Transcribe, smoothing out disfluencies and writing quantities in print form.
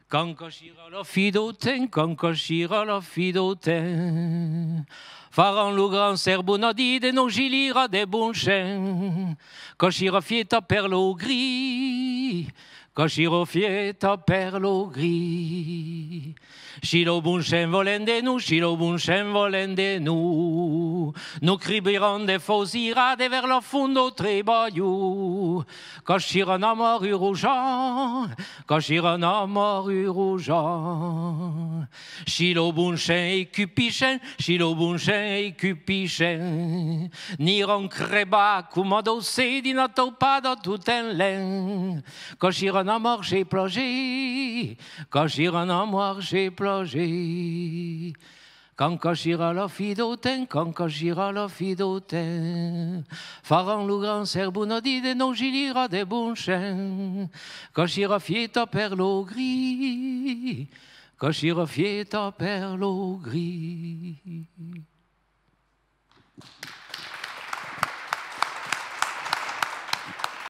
Cancoscira la fidoten, cancoscira la fidoten. Faran lo grand serbo dide no gilira de bon chien. Coscira fieta perlo gris, coscira fieta perlo gris. Chilo bon chien volende nous, chilo bon chien volende nous. Nous cribiran de fosira de vers le fondo trebayou. Coscira na moru rougeant, coscira na moru rougeant. Chilo bon chien et cupichen, chilo bon chien et cupichen. Niron creba commando se di na topada tout en len. Coscira na mort j'ai plongé, coscira na mort j'ai plongé. Cancoscira la fidoten, cancoscira la fidoten. Faran lo grand serbo dide non gilira de bon chien. Coscira fieta perlo gris, coscira fieta perlo gris.